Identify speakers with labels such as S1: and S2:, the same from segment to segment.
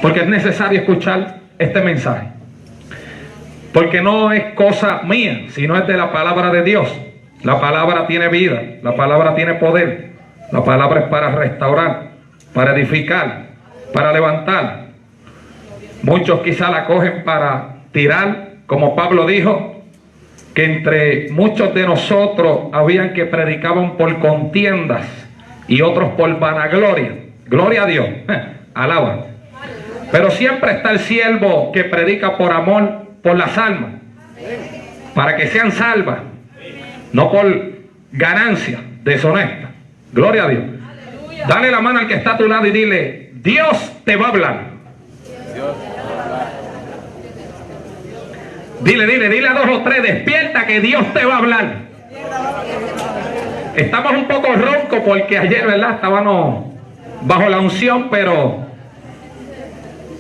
S1: porque es necesario escuchar este mensaje. Porque no es cosa mía, sino es de la palabra de Dios. La palabra tiene vida, la palabra tiene poder. La palabra es para restaurar, para edificar, para levantar. Muchos quizá la cogen para tirar, como Pablo dijo, que entre muchos de nosotros habían que predicaban por contiendas y otros por vanagloria. Gloria a Dios, alaba. Pero siempre está el siervo que predica por amor por las almas, para que sean salvas, no por ganancia deshonesta. Gloria a Dios. Dale la mano al que está a tu lado y dile: Dios te va a hablar. Dile a 2 o 3, despierta que Dios te va a hablar. Estamos un poco roncos porque ayer, ¿verdad?, estábamos bajo la unción, pero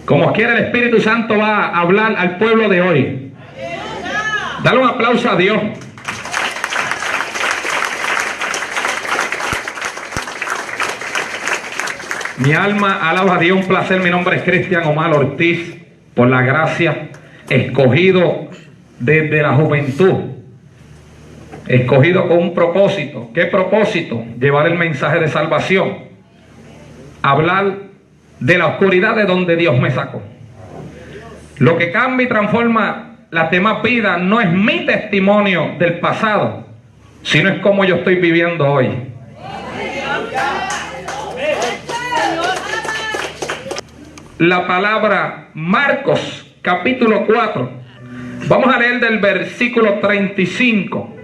S1: como quiera el Espíritu Santo va a hablar al pueblo de hoy. Dale un aplauso a Dios. Mi alma alaba a Dios, un placer. Mi nombre es Cristian Omar Ortiz, por la gracia, escogido desde la juventud, escogido con un propósito. ¿Qué propósito? Llevar el mensaje de salvación, hablar de la oscuridad de donde Dios me sacó. Lo que cambia y transforma las demás vidas no es mi testimonio del pasado, sino es como yo estoy viviendo hoy. La palabra Marcos capítulo 4, vamos a leer del versículo 35.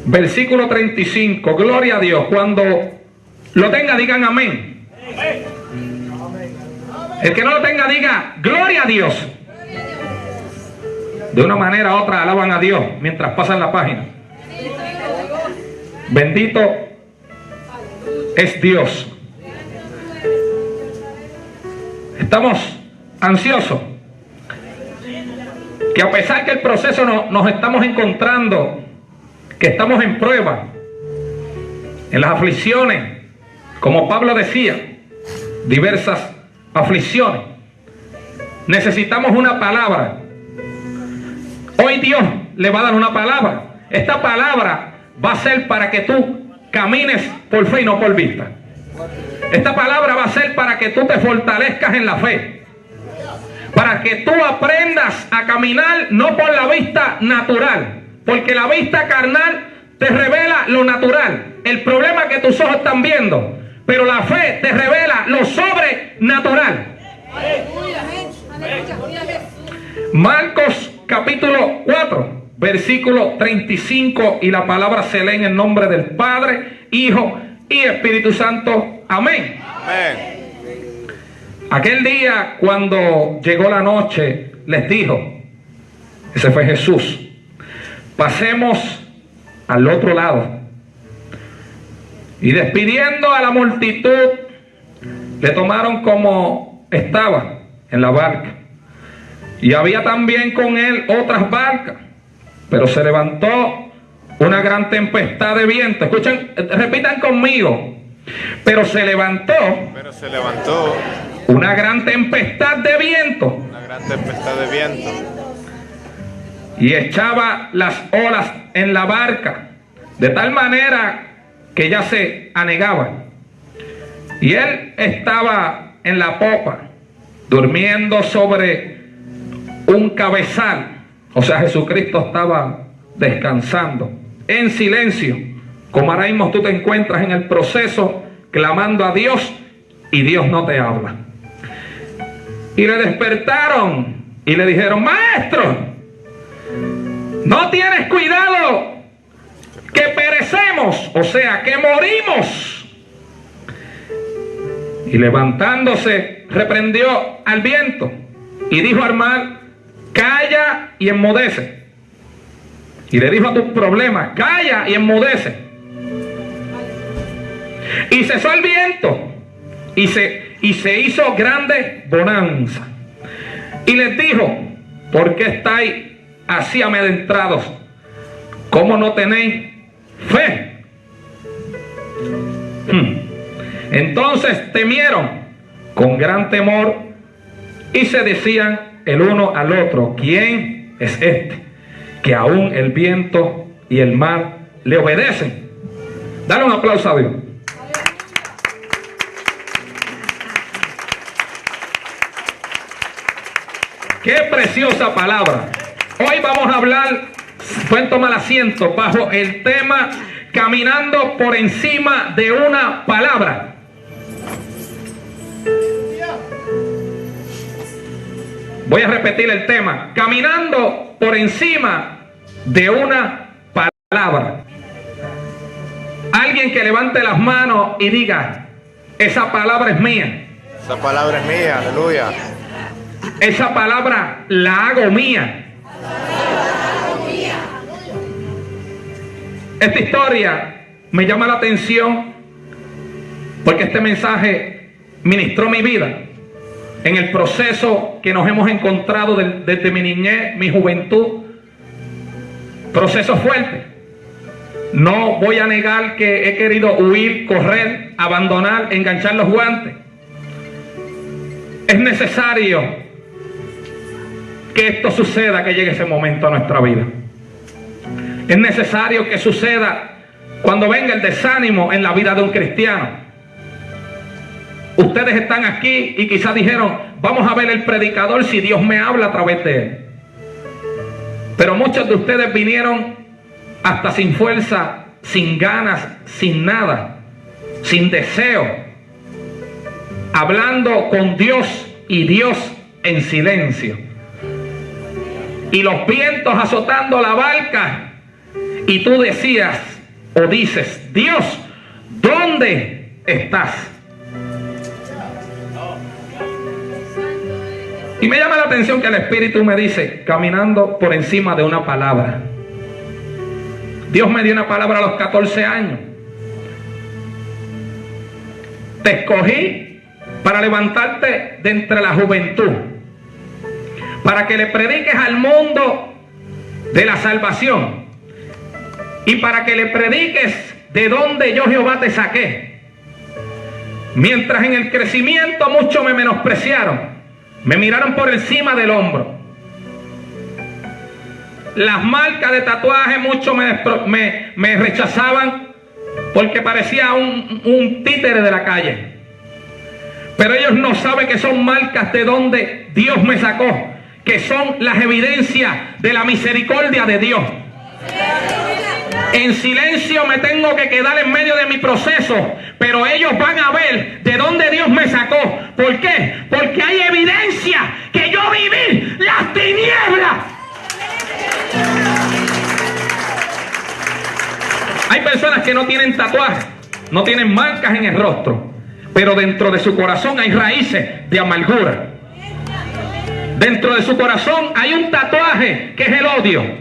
S1: Versículo 35, gloria a Dios. Cuando lo tenga, digan amén. El que no lo tenga, diga gloria a Dios. De una manera u otra alaban a Dios mientras pasan la página. Bendito es Dios. Estamos ansiosos, que a pesar que el proceso nos estamos encontrando, que estamos en prueba, en las aflicciones, como Pablo decía, diversas aflicciones, necesitamos una palabra. Hoy Dios le va a dar una palabra. Esta palabra va a ser para que tú camines por fe y no por vista. Esta palabra va a ser para que tú te fortalezcas en la fe, para que tú aprendas a caminar no por la vista natural, porque la vista carnal te revela lo natural, el problema que tus ojos están viendo, pero la fe te revela lo sobrenatural. Marcos capítulo 4, versículo 35, y la palabra se lee en el nombre del Padre, Hijo y Espíritu Santo. Amén. Amén. Aquel día, cuando llegó la noche, les dijo, ese fue Jesús, pasemos al otro lado. Y despidiendo a la multitud, le tomaron como estaba en la barca. Y había también con él otras barcas, pero se levantó una gran tempestad de viento. Escuchen, repitan conmigo. Pero se levantó una gran tempestad de viento.
S2: Una gran tempestad de viento.
S1: Y echaba las olas en la barca, de tal manera que ya se anegaba. Y él estaba en la popa, durmiendo sobre un cabezal. O sea, Jesucristo estaba descansando en silencio, como ahora mismo tú te encuentras en el proceso clamando a Dios y Dios no te habla. Y le despertaron y le dijeron, maestro, no tienes cuidado que perecemos, o sea, que morimos. Y levantándose reprendió al viento y dijo al mar, calla y enmudece. Y le dijo a tus problemas, calla y enmudece. Y cesó el viento y se hizo grande bonanza. Y les dijo, ¿por qué estáis así amedrentados? ¿Cómo no tenéis fe? Entonces temieron con gran temor, y se decían el uno al otro: ¿quién es este que aún el viento y el mar le obedecen? Dale un aplauso a Dios. Qué preciosa palabra. Hoy vamos a hablar, pueden tomar asiento, bajo el tema caminando por encima de una palabra. Voy a repetir el tema: caminando por encima de una palabra. Alguien que levante las manos y diga: esa palabra es mía.
S2: Esa palabra es mía, aleluya.
S1: Esa palabra la hago mía. Esta historia me llama la atención porque este mensaje ministró mi vida en el proceso que nos hemos encontrado desde mi niñez, mi juventud. Proceso fuerte. No voy a negar que he querido huir, correr, abandonar, enganchar los guantes. Es necesario que esto suceda, que llegue ese momento a nuestra vida. Es necesario que suceda cuando venga el desánimo en la vida de un cristiano. Ustedes están aquí y quizás dijeron: vamos a ver el predicador si Dios me habla a través de él. Pero muchos de ustedes vinieron hasta sin fuerza, sin ganas, sin nada, sin deseo, hablando con Dios y Dios en silencio. Y los vientos azotando la barca, y tú decías o dices: Dios, ¿dónde estás? Y me llama la atención que el Espíritu me dice: caminando por encima de una palabra. Dios me dio una palabra a los 14 años. Te escogí para levantarte de entre la juventud, para que le prediques al mundo de la salvación, y para que le prediques de donde yo, Jehová, te saqué. Mientras en el crecimiento muchos me menospreciaron, me miraron por encima del hombro. Las marcas de tatuaje, muchos me rechazaban porque parecía un títere de la calle. Pero ellos no saben que son marcas de donde Dios me sacó, que son las evidencias de la misericordia de Dios. En silencio me tengo que quedar en medio de mi proceso, pero ellos van a ver de dónde Dios me sacó. ¿Por qué? Porque hay evidencia que yo viví las tinieblas. Hay personas que no tienen tatuajes, no tienen marcas en el rostro, pero dentro de su corazón hay raíces de amargura. Dentro de su corazón hay un tatuaje que es el odio.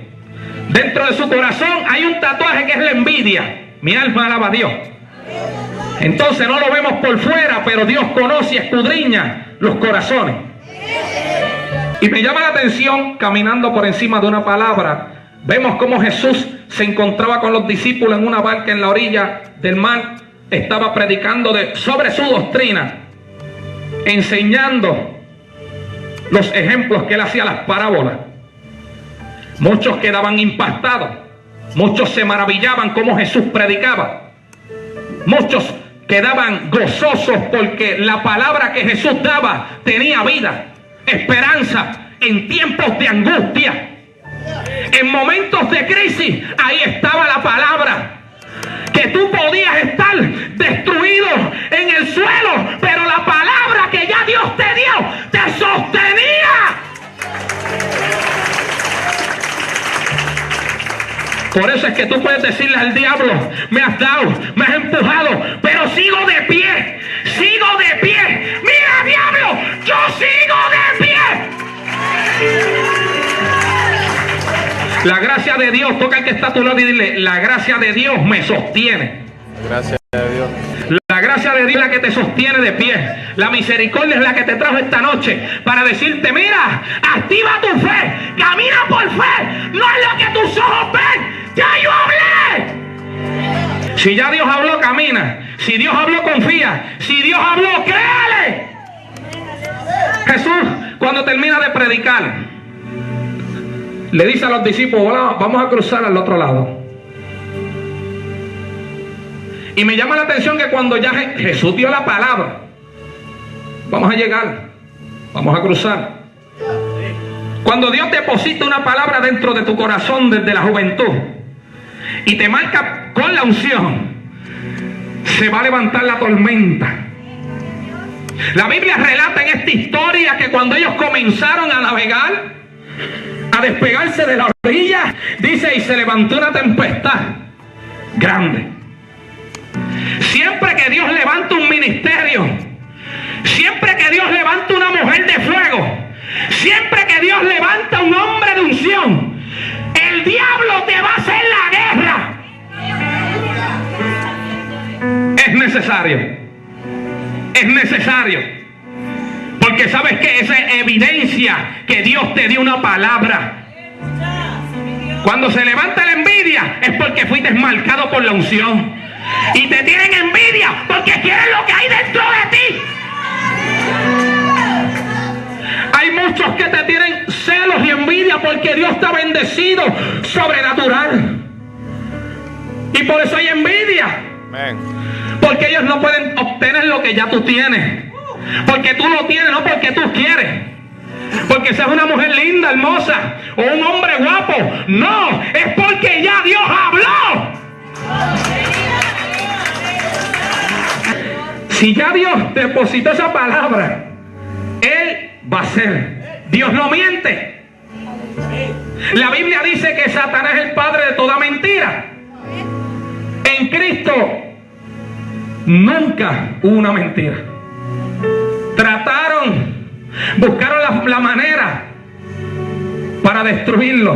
S1: Dentro de su corazón hay un tatuaje que es la envidia. Mi alma alaba a Dios. Entonces no lo vemos por fuera, pero Dios conoce y escudriña los corazones. Y me llama la atención, caminando por encima de una palabra, vemos cómo Jesús se encontraba con los discípulos en una barca en la orilla del mar. Estaba predicando sobre su doctrina, enseñando los ejemplos que él hacía, las parábolas. Muchos quedaban impactados, muchos se maravillaban cómo Jesús predicaba, muchos quedaban gozosos porque la palabra que Jesús daba tenía vida, esperanza en tiempos de angustia. En momentos de crisis, ahí estaba la palabra. Que tú podías estar destruido en el suelo, pero la palabra que ya Dios te dio te sostenía. Por eso es que tú puedes decirle al diablo: me has dado, me has empujado, pero sigo de pie, sigo de pie. Mira, diablo, yo sigo de pie. La gracia de Dios, toca al que está a tu lado y dile: la gracia de Dios me sostiene.
S2: Gracias a Dios.
S1: La gracia de Dios es la que te sostiene de pie. La misericordia es la que te trajo esta noche para decirte: mira, activa tu fe, camina por fe, no es lo que tus ojos ven. Ya yo hablé. Si ya Dios habló, camina. Si Dios habló, confía. Si Dios habló, créale. Jesús, cuando termina de predicar, le dice a los discípulos: "Hola, vamos a cruzar al otro lado". Y me llama la atención que cuando ya Jesús dio la palabra, vamos a llegar, vamos a cruzar. Cuando Dios deposita una palabra dentro de tu corazón desde la juventud y te marca con la unción, se va a levantar la tormenta. La Biblia relata en esta historia que cuando ellos comenzaron a navegar, a despegarse de la orilla, dice, y se levantó una tempestad grande. Siempre que Dios levanta un ministerio, siempre que Dios levanta una mujer de fuego, siempre que Dios levanta un hombre de unción, el diablo te va a hacer la guerra. Es necesario. Es necesario. Porque sabes que esa es evidencia que Dios te dio una palabra. Cuando se levanta la envidia es porque fuiste marcado por la unción. Y te tienen envidia porque quieren lo que hay dentro de ti. Hay muchos que te tienen celos y envidia porque Dios te ha bendecido sobrenatural. Y por eso hay envidia. Amén. Porque ellos no pueden obtener lo que ya tú tienes. Porque tú lo tienes, no porque tú quieres. Porque seas una mujer linda, hermosa, o un hombre guapo. No, es porque ya Dios habló. Si ya Dios depositó esa palabra, Él va a ser. Dios no miente. La Biblia dice que Satanás es el padre de toda mentira. En Cristo nunca hubo una mentira. Buscaron la manera para destruirlo,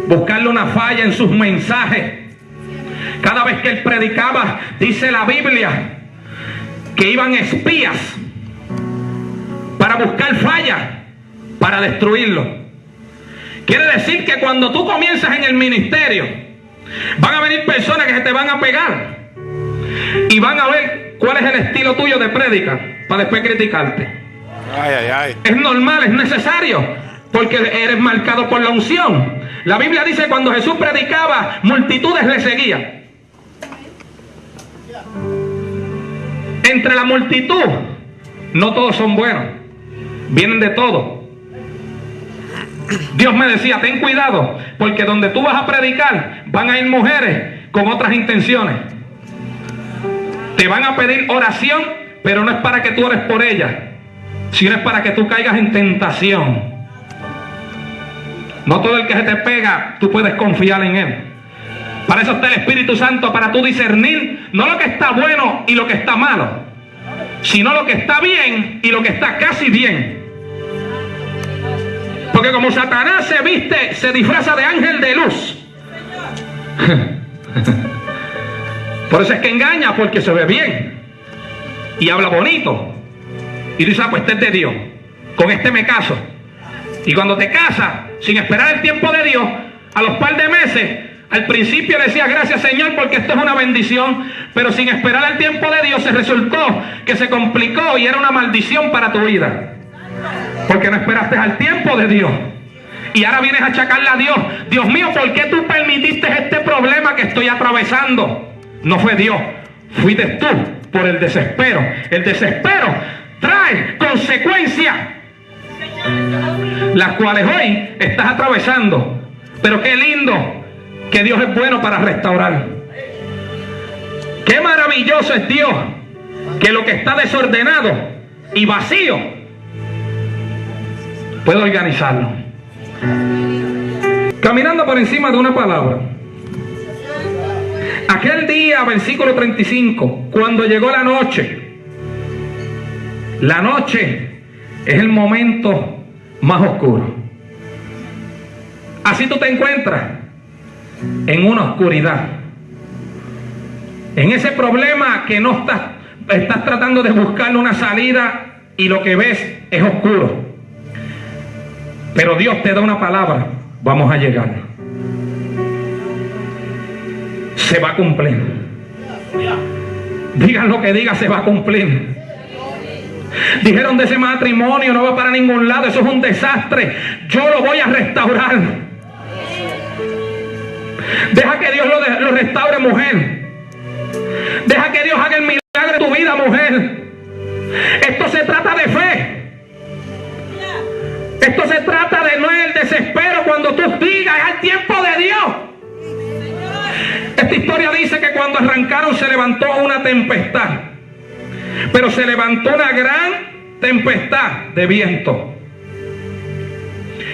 S1: buscarle una falla en sus mensajes. Cada vez que él predicaba, dice la Biblia, que iban espías para buscar fallas, para destruirlo. Quiere decir que cuando tú comienzas en el ministerio, van a venir personas que se te van a pegar y van a ver cuál es el estilo tuyo de prédica para después criticarte.
S2: Ay, ay, ay.
S1: Es normal, es necesario, porque eres marcado por la unción. La Biblia dice que cuando Jesús predicaba, multitudes le seguían. Entre la multitud, no todos son buenos, vienen de todo. Dios me decía, ten cuidado, porque donde tú vas a predicar, van a ir mujeres con otras intenciones. Te van a pedir oración, pero no es para que tú ores por ellas, sino es para que tú caigas en tentación. No todo el que se te pega, tú puedes confiar en él. Para eso está el Espíritu Santo, para tú discernir no lo que está bueno y lo que está malo, sino lo que está bien y lo que está casi bien. Porque como Satanás se disfraza de ángel de luz. Por eso es que engaña, porque se ve bien y habla bonito. Y tú dices, pues este es de Dios, con este me caso. Y cuando te casas, sin esperar el tiempo de Dios, a los par de meses, al principio decía gracias Señor porque esto es una bendición, pero sin esperar el tiempo de Dios se resultó que se complicó y era una maldición para tu vida, porque no esperaste al tiempo de Dios. Y ahora vienes a achacarle a Dios. Dios mío, ¿por qué tú permitiste este problema que estoy atravesando? No fue Dios, fuiste tú por el desespero. El desespero trae consecuencias, las cuales hoy estás atravesando. Pero qué lindo que Dios es bueno para restaurar. Qué maravilloso es Dios, que lo que está desordenado y vacío puede organizarlo. Caminando por encima de una palabra. Aquel día, versículo 35, cuando llegó la noche es el momento más oscuro. Así tú te encuentras en una oscuridad, en ese problema que no estás tratando de buscarle una salida y lo que ves es oscuro. Pero Dios te da una palabra, vamos a llegar. Se va a cumplir. Digan lo que diga, se va a cumplir. Dijeron de ese matrimonio no va para ningún lado, eso es un desastre. Yo lo voy a restaurar. Deja que Dios lo restaure, mujer. Deja que Dios haga el milagro en tu vida, mujer. Esto se trata de fe. Esto se trata de no el desespero cuando tú digas es el tiempo de Dios. Esta historia dice que cuando arrancaron se levantó una tempestad, pero se levantó una gran tempestad de viento.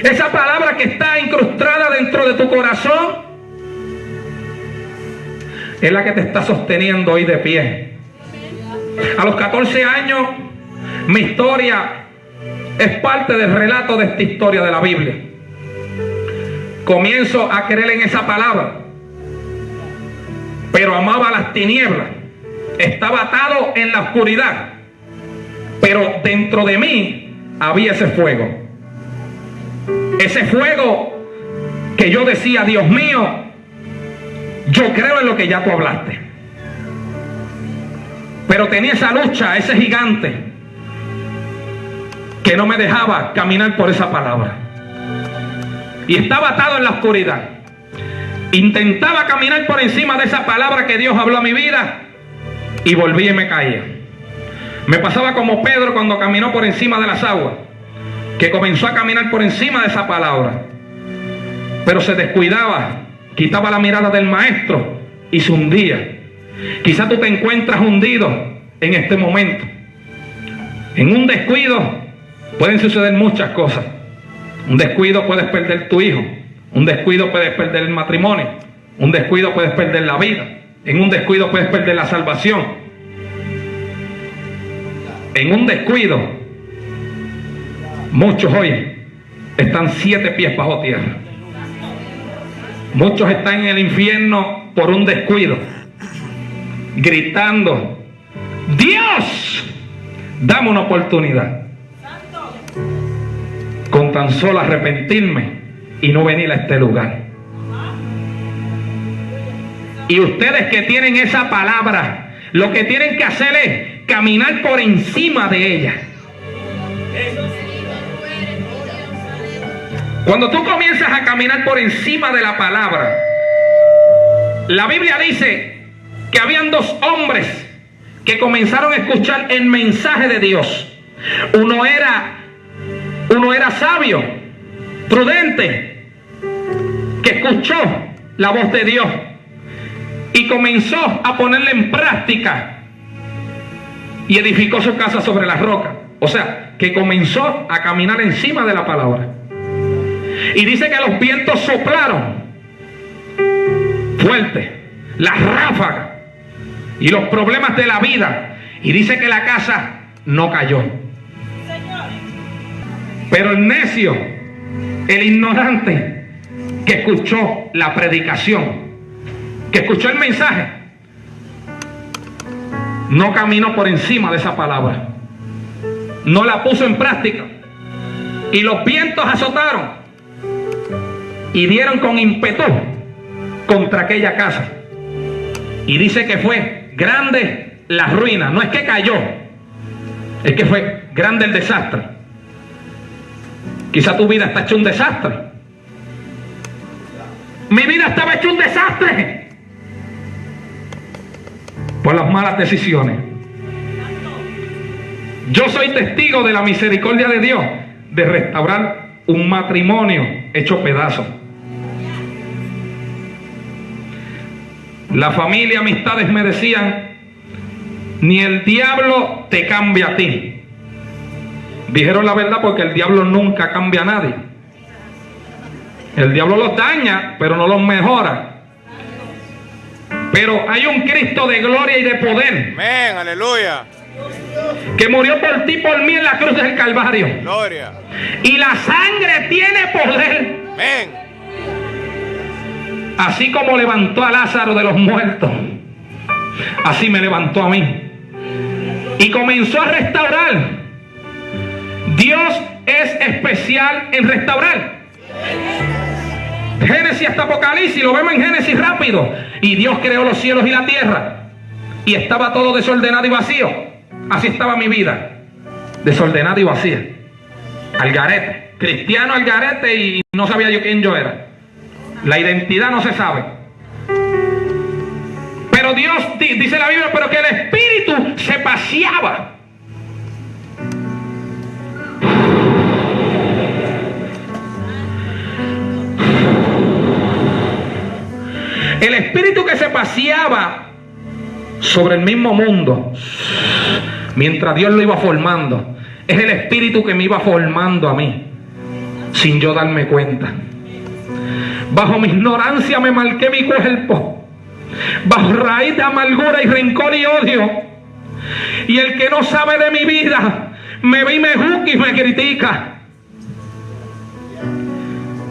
S1: Esa palabra que está incrustada dentro de tu corazón es la que te está sosteniendo hoy de pie. A los 14 años, mi historia es parte del relato de esta historia de la Biblia. Comienzo a creer en esa palabra, pero amaba las tinieblas. Estaba atado en la oscuridad, pero dentro de mí había ese fuego. Ese fuego que yo decía, Dios mío, yo creo en lo que ya tú hablaste. Pero tenía esa lucha, ese gigante que no me dejaba caminar por esa palabra. Y estaba atado en la oscuridad. Intentaba caminar por encima de esa palabra que Dios habló a mi vida y volvía y me caía. Me pasaba como Pedro cuando caminó por encima de las aguas, que comenzó a caminar por encima de esa palabra, pero se descuidaba, quitaba la mirada del maestro y se hundía. Quizá tú te encuentras hundido en este momento. En un descuido pueden suceder muchas cosas. Un descuido puedes perder tu hijo. Un descuido puedes perder el matrimonio. Un descuido puedes perder la vida. En un descuido puedes perder la salvación. En un descuido, muchos hoy están 7 pies bajo tierra. Muchos están en el infierno por un descuido, gritando, Dios, dame una oportunidad. Con tan solo arrepentirme y no venir a este lugar. Y ustedes que tienen esa palabra, lo que tienen que hacer es caminar por encima de ella. Cuando tú comienzas a caminar por encima de la palabra, la Biblia dice que habían 2 hombres que comenzaron a escuchar el mensaje de Dios. Uno era sabio, prudente, que escuchó la voz de Dios y comenzó a ponerla en práctica y edificó su casa sobre la roca. O sea, que comenzó a caminar encima de la palabra. Y dice que los vientos soplaron fuerte, las ráfagas y los problemas de la vida. Y dice que la casa no cayó. Pero el necio, el ignorante, que escuchó la predicación, que escuchó el mensaje, no caminó por encima de esa palabra, no la puso en práctica, y los vientos azotaron y dieron con ímpetu contra aquella casa. Y dice que fue grande la ruina. No es que cayó, es que fue grande el desastre. Quizá tu vida está hecha un desastre. Mi vida estaba hecha un desastre por las malas decisiones. Yo soy testigo de la misericordia de Dios de restaurar un matrimonio hecho pedazos. La familia, amistades me decían, ni el diablo te cambia a ti. Dijeron la verdad, porque el diablo nunca cambia a nadie. El diablo los daña, pero no los mejora. Pero hay un Cristo de gloria y de poder.
S2: Amén, aleluya.
S1: Que murió por ti, por mí en la cruz del Calvario.
S2: Gloria.
S1: Y la sangre tiene poder.
S2: Amén.
S1: Así como levantó a Lázaro de los muertos, así me levantó a mí. Y comenzó a restaurar. Dios es especial en restaurar. Génesis hasta Apocalipsis, lo vemos en Génesis rápido. Y Dios creó los cielos y la tierra, y estaba todo desordenado y vacío. Así estaba mi vida. desordenada y vacía. Al garete. Cristiano al garete y no sabía yo quién yo era. La identidad no se sabe. Pero Dios, dice la Biblia, pero que el espíritu se paseaba. El espíritu que se paseaba sobre el mismo mundo mientras Dios lo iba formando, es el espíritu que me iba formando a mí sin yo darme cuenta. Bajo mi ignorancia me marqué mi cuerpo, bajo raíz de amargura y rencor y odio, y el que no sabe de mi vida me ve y me juzga y me critica.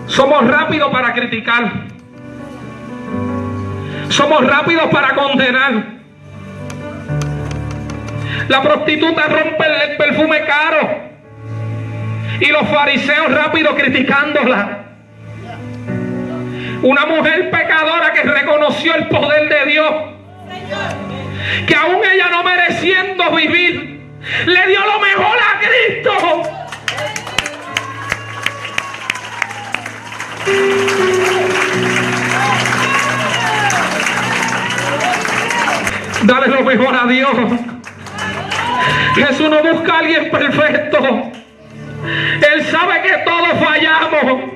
S1: Somos rápidos para criticar, somos rápidos para condenar. La prostituta rompe el perfume caro y los fariseos rápidos criticándola. Una mujer pecadora que reconoció el poder de Dios, que aún ella no mereciendo vivir, le dio lo mejor a Cristo. Dale lo mejor a Dios. Jesús no busca a alguien perfecto. Él sabe que todos fallamos.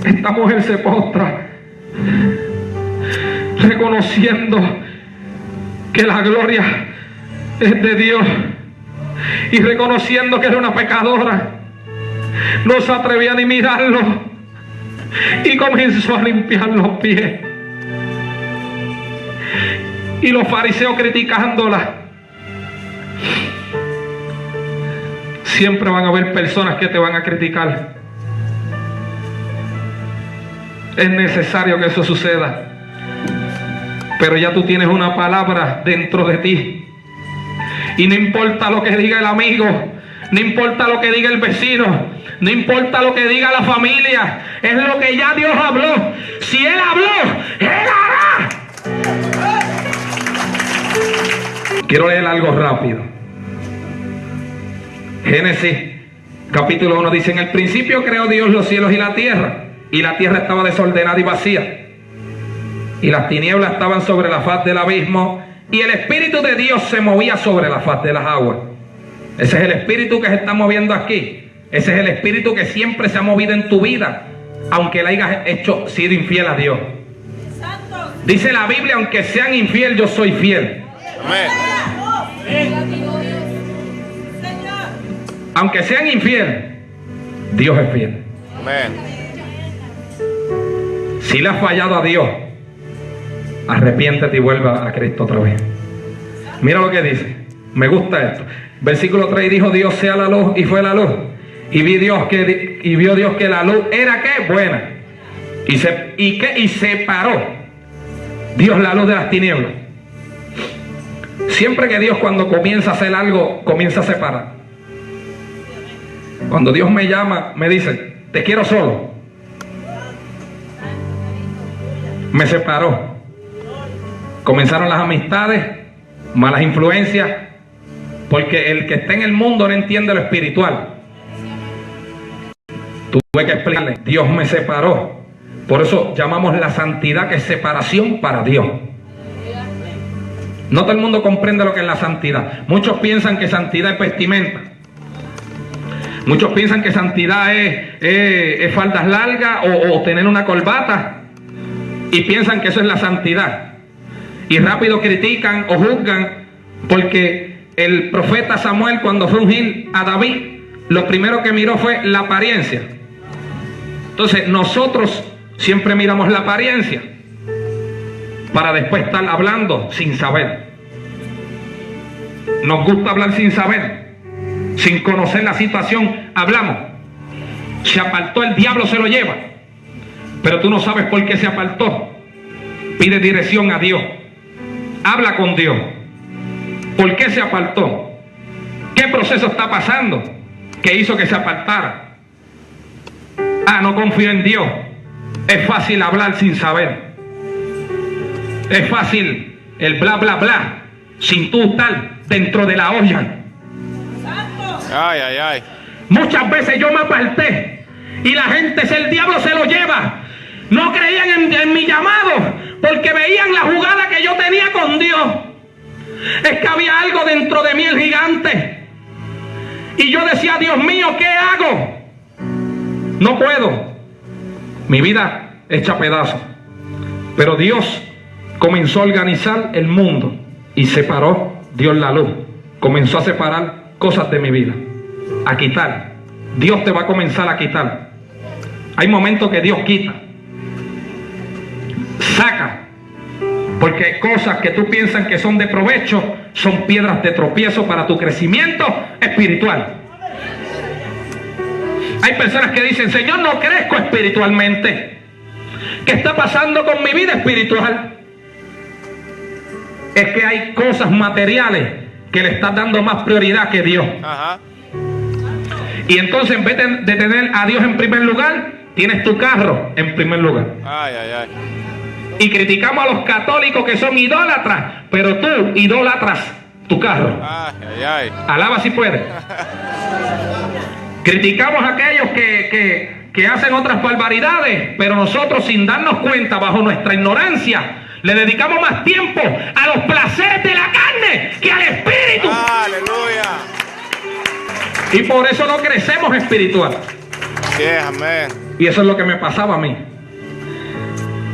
S1: Esta mujer se postra reconociendo que la gloria es de Dios y reconociendo que era una pecadora. No se atrevía ni mirarlo y comenzó a limpiar los pies. Y los fariseos criticándola. Siempre van a haber personas que te van a criticar. Es necesario que eso suceda. Pero ya tú tienes una palabra dentro de ti. Y no importa lo que diga el amigo, no importa lo que diga el vecino, no importa lo que diga la familia, es lo que ya Dios habló. Si Él habló, Él hará. Quiero leer algo rápido. Génesis capítulo 1 dice: en el principio creó Dios los cielos y la tierra estaba desordenada y vacía, y las tinieblas estaban sobre la faz del abismo, y el Espíritu de Dios se movía sobre la faz de las aguas. Ese es el Espíritu que se está moviendo aquí. Ese es el Espíritu que siempre se ha movido en tu vida, aunque le hayas sido infiel a Dios. Dice la Biblia: aunque sean infiel, yo soy fiel.
S2: Amén.
S1: Aunque sean infiel, Dios es fiel.
S2: Amén.
S1: Si le has fallado a Dios, arrepiéntete y vuelva a Cristo otra vez. Mira lo que dice. Me gusta esto. Versículo 3: dijo Dios: sea la luz, y fue la luz. Y vio Dios que la luz era ¿qué? Buena. Y separó Dios la luz de las tinieblas. Siempre que Dios, cuando comienza a hacer algo, comienza a separar. Cuando Dios me llama, me dice: te quiero solo. Me separó. Comenzaron las amistades, malas influencias, porque el que está en el mundo no entiende lo espiritual. Tuve que explicarle: Dios me separó. Por eso llamamos la santidad, que es separación para Dios. No todo el mundo comprende lo que es la santidad. Muchos piensan que santidad es vestimenta. Muchos piensan que santidad es faldas largas o tener una corbata. Y piensan que eso es la santidad. Y rápido critican o juzgan, porque el profeta Samuel, cuando fue a ungir a David, lo primero que miró fue la apariencia. Entonces nosotros siempre miramos la apariencia para después estar hablando sin saber. Nos gusta hablar sin saber, sin conocer la situación. Hablamos. Se apartó, el diablo se lo lleva, pero tú no sabes por qué se apartó. Pide dirección a Dios. Habla con Dios. ¿Por qué se apartó? ¿Qué proceso está pasando que hizo que se apartara? No confío en Dios. Es fácil hablar sin saber. Es fácil el bla bla bla sin tú estar dentro de la olla.
S2: Ay, ay, ay.
S1: Muchas veces yo me aparté y la gente, el diablo se lo lleva. No creían en mi llamado porque veían la jugada que yo tenía con Dios. Es que había algo dentro de mí, el gigante. Y yo decía, Dios mío, ¿qué hago? No puedo. Mi vida hecha pedazos. Pero Dios comenzó a organizar el mundo y separó Dios la luz. Comenzó a separar cosas de mi vida, a quitar. Dios te va a comenzar a quitar. Hay momentos que Dios quita, saca, porque cosas que tú piensas que son de provecho son piedras de tropiezo para tu crecimiento espiritual. Hay personas que dicen, Señor, no crezco espiritualmente. ¿Qué está pasando con mi vida espiritual? Es que hay cosas materiales que le estás dando más prioridad que Dios.
S2: Ajá.
S1: Y entonces, en vez de tener a Dios en primer lugar, tienes tu carro en primer lugar.
S2: Ay, ay, ay.
S1: Y criticamos a los católicos que son idólatras, pero tú idolatras tu carro.
S2: Ay, ay, ay.
S1: Alaba si puedes. Criticamos a aquellos que hacen otras barbaridades, pero nosotros, sin darnos cuenta, bajo nuestra ignorancia, le dedicamos más tiempo a los placeres de la carne que al espíritu.
S2: Aleluya.
S1: Y por eso no crecemos espiritual.
S2: Sí, amén.
S1: Y eso es lo que me pasaba a mí.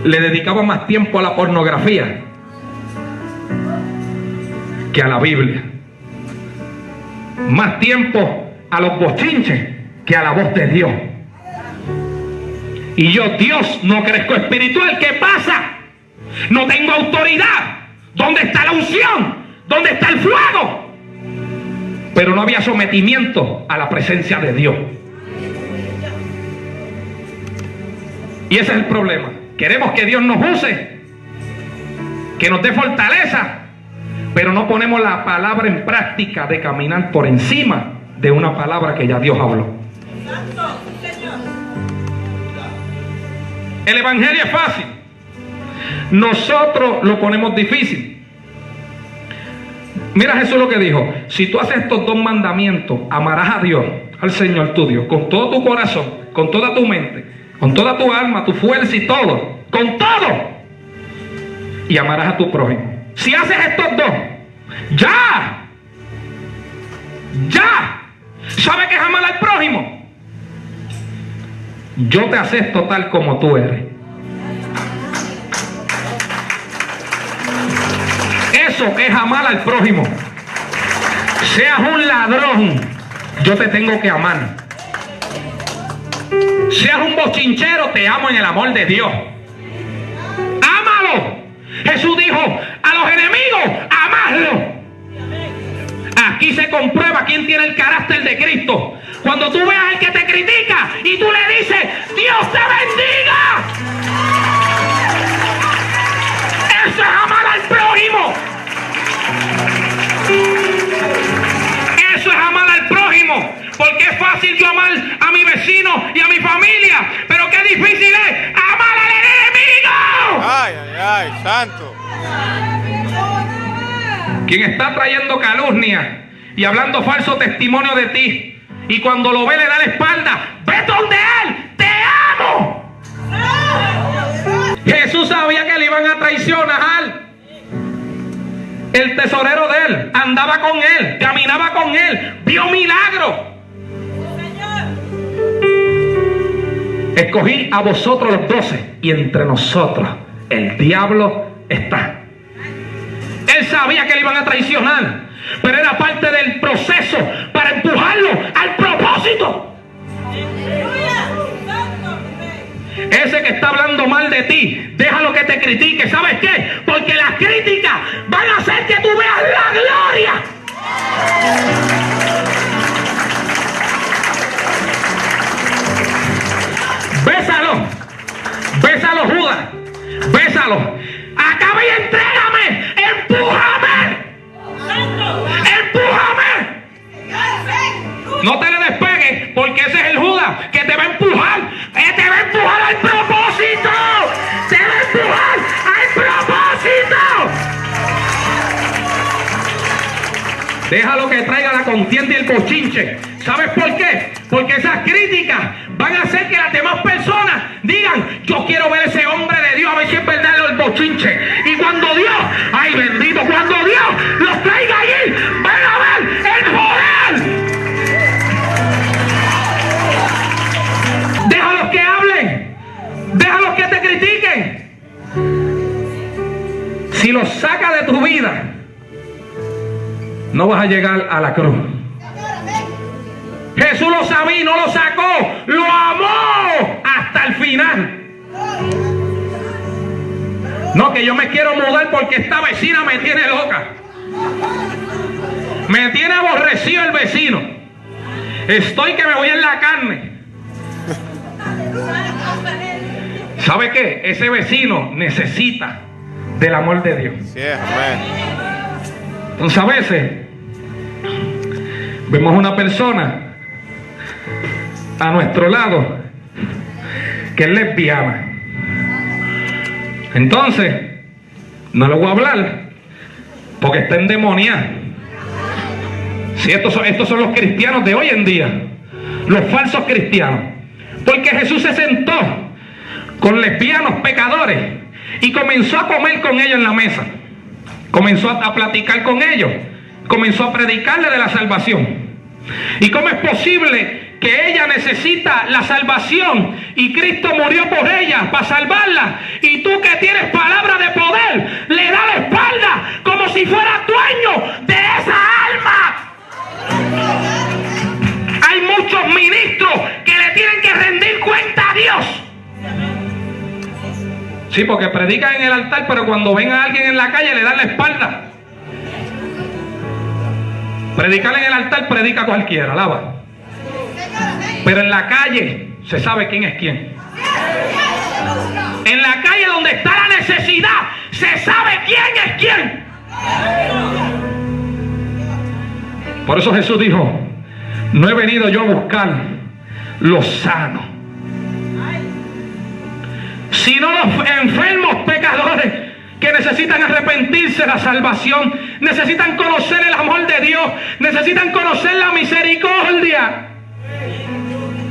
S1: Le dedicaba más tiempo a la pornografía que a la Biblia. Más tiempo a los bochinches que a la voz de Dios. Y yo, Dios, no crezco espiritual. ¿Qué pasa? No tengo autoridad. ¿Dónde está la unción? ¿Dónde está el fuego? Pero no había sometimiento a la presencia de Dios. Y ese es el problema. Queremos que Dios nos use, que nos dé fortaleza, pero no ponemos la palabra en práctica de caminar por encima de una palabra que ya Dios habló. El evangelio es fácil. Nosotros lo ponemos difícil. Mira Jesús lo que dijo: si tú haces estos dos mandamientos, amarás a Dios, al Señor tu Dios, con todo tu corazón, con toda tu mente, con toda tu alma, tu fuerza y todo, con todo, y amarás a tu prójimo. Si haces estos dos, ya, ¿sabe qué es amar al prójimo? Yo te acepto tal como tú eres. Eso es amar al prójimo. Seas un ladrón, yo te tengo que amar. Seas un bochinchero, te amo en el amor de Dios. Ámalo. Jesús dijo: a los enemigos, amadlo. Aquí se comprueba quién tiene el carácter de Cristo. Cuando tú veas al que te critica y tú le dices: Dios te bendiga. Eso es amar al prójimo. Eso es amar al prójimo. Porque es fácil yo amar a mi vecino y a mi familia, pero qué difícil es amar al enemigo.
S2: Ay, ay, ay, santo.
S1: Quien está trayendo calumnia y hablando falso testimonio de ti, y cuando lo ve le da la espalda, vete donde él, te amo. Jesús sabía que le iban a traicionar. El tesorero de él andaba con él, caminaba con él, vio milagros. Escogí a vosotros los 12 y entre nosotros el diablo está. Él sabía que le iban a traicionar, pero era parte del proceso para empujarlo al propósito. Ese que está hablando mal de ti, déjalo que te critique. ¿Sabes qué? Porque las críticas van a hacer que tú veas la gloria. Bésalo, Judas, bésalo. Acaba y entrégame, empújame. No te le despegues, porque ese es el Judas que te va a empujar. Te va a empujar al propósito. Te va a empujar al propósito. Déjalo que traiga la contienda y el bochinche. ¿Sabes por qué? Porque esas críticas van a hacer que las demás personas digan: yo quiero ver a ese hombre de Dios, a ver si es verdad el bochinche. Y cuando Dios, ay bendito, cuando Dios los traiga allí, van a ver el poder. Déjalos que hablen, déjalos que te critiquen. Si los sacas de tu vida, no vas a llegar a la cruz. Jesús lo sabía y no lo sacó, lo amó hasta el final. No, que yo me quiero mudar porque esta vecina me tiene loca. Me tiene aborrecido el vecino. Estoy que me voy en la carne. ¿Sabe qué? Ese vecino necesita del amor de Dios.
S2: Sí, amén.
S1: Entonces a veces vemos una persona a nuestro lado que es lesbiana. Entonces no le voy a hablar porque está endemoniada. Sí, estos son los cristianos de hoy en día, los falsos cristianos. Porque Jesús se sentó con lesbianos pecadores y comenzó a comer con ellos en la mesa. Comenzó a platicar con ellos. Comenzó a predicarle de la salvación. ¿Y cómo es posible que ella necesita la salvación y Cristo murió por ella para salvarla? Y tú, que tienes palabra de poder, le das la espalda como si fueras dueño de esa alma. Hay muchos ministros que le tienen que rendir cuenta a Dios. Sí, porque predican en el altar, pero cuando ven a alguien en la calle le dan la espalda. Predicar en el altar predica cualquiera, alaba. Pero en la calle se sabe quién es quién. En la calle donde está la necesidad se sabe quién es quién. Por eso Jesús dijo: no he venido yo a buscar los sanos, sino los enfermos pecadores que necesitan arrepentirse de la salvación, necesitan conocer el amor de Dios, necesitan conocer la misericordia.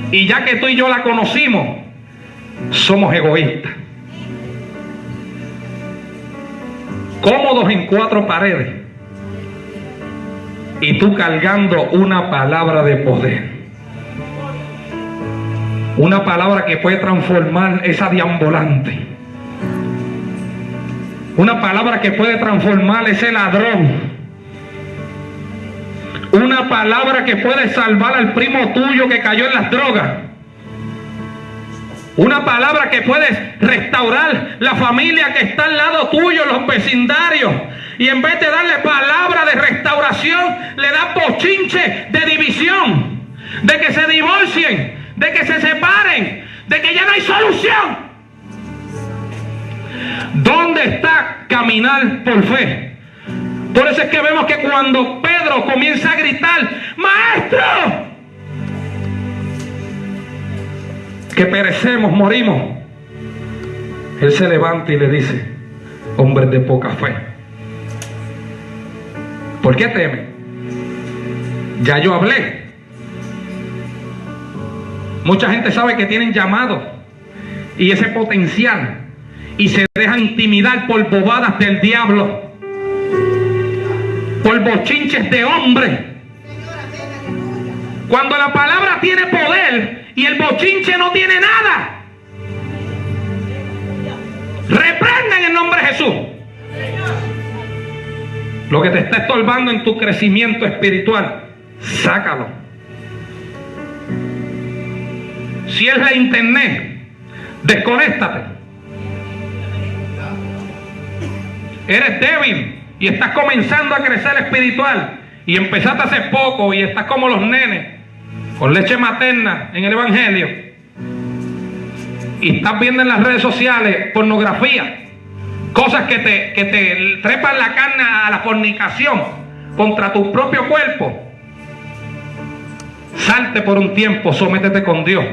S1: Y ya que tú y yo la conocimos, somos egoístas, cómodos en cuatro paredes, y tú cargando una palabra de poder, una palabra que puede transformar esa deambulante, una palabra que puede transformar ese ladrón, una palabra que puede salvar al primo tuyo que cayó en las drogas, una palabra que puede restaurar la familia que está al lado tuyo, los vecindarios, y en vez de darle palabra de restauración, le da bochinche de división, de que se divorcien, de que se separen, de que ya no hay solución. ¿Dónde está caminar por fe? Por eso es que vemos que cuando Pedro comienza a gritar: ¡Maestro!, que perecemos, morimos, él se levanta y le dice: hombres de poca fe, ¿por qué temen? Ya yo hablé. Mucha gente sabe que tienen llamado y ese potencial, y se dejan intimidar por bobadas del diablo, por bochinches de hombre. Cuando la palabra tiene poder y el bochinche no tiene nada, reprenden en nombre de Jesús. Lo que te está estorbando en tu crecimiento espiritual, sácalo. Si es la internet, desconéctate. Eres débil y estás comenzando a crecer espiritual, y empezaste hace poco y estás como los nenes con leche materna en el evangelio, y estás viendo en las redes sociales pornografía, cosas que te trepan la carne a la fornicación contra tu propio cuerpo. Salte por un tiempo, sométete con Dios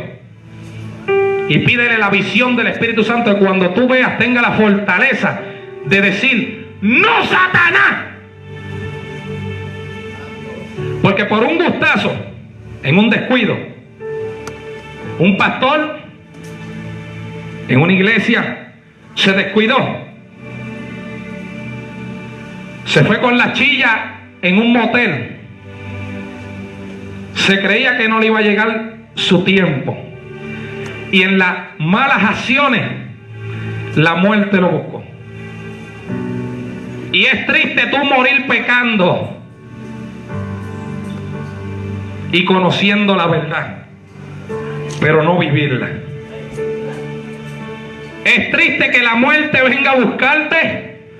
S1: y pídele la visión del Espíritu Santo, que cuando tú veas tenga la fortaleza de decir: no, Satanás. Porque por un gustazo, en un descuido, un pastor en una iglesia se descuidó. Se fue con la chilla en un motel. Se creía que no le iba a llegar su tiempo. Y en las malas acciones, la muerte lo buscó. Y es triste tú morir pecando y conociendo la verdad, pero no vivirla. Es triste que la muerte venga a buscarte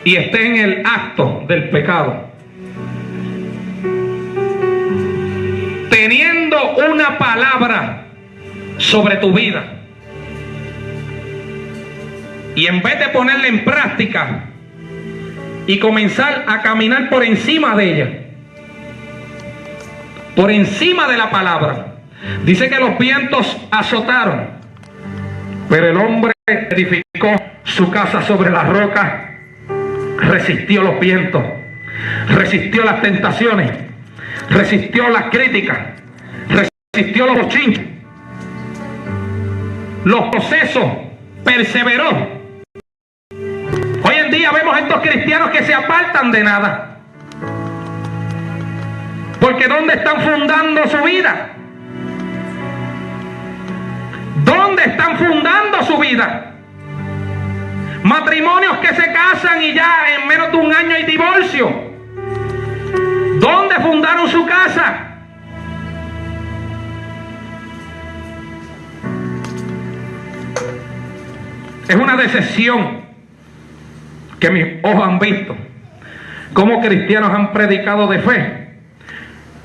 S1: y esté en el acto del pecado, teniendo una palabra sobre tu vida, y en vez de ponerla en práctica y comenzar a caminar por encima de ella, por encima de la palabra. Dice que los vientos azotaron, pero el hombre edificó su casa sobre la roca, resistió los vientos, resistió las tentaciones, resistió las críticas, resistió los bochinches, los procesos, perseveró. Hoy en día vemos a estos cristianos que se apartan de nada. Porque ¿dónde están fundando su vida? ¿Dónde están fundando su vida? Matrimonios que se casan y ya en menos de un año hay divorcio. ¿Dónde fundaron su casa? Es una decepción que mis ojos han visto cómo cristianos han predicado de fe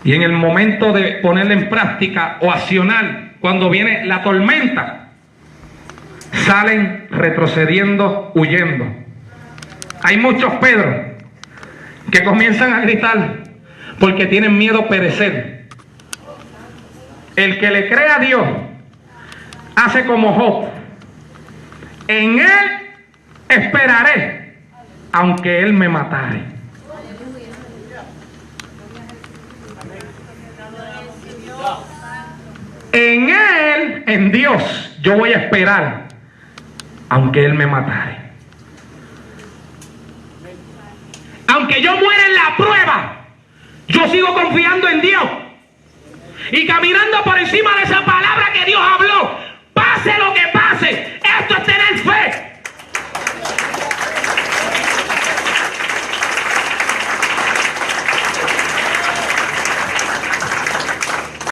S1: y en el momento de ponerla en práctica o accionar, cuando viene la tormenta, salen retrocediendo, huyendo. Hay muchos Pedros que comienzan a gritar porque tienen miedo a perecer. El que le cree a Dios hace como Job: en él esperaré, aunque él me matare. En él, en Dios, yo voy a esperar, aunque él me matare. Aunque yo muera en la prueba, yo sigo confiando en Dios y caminando por encima de esa palabra que Dios habló. Pase lo que pase, esto está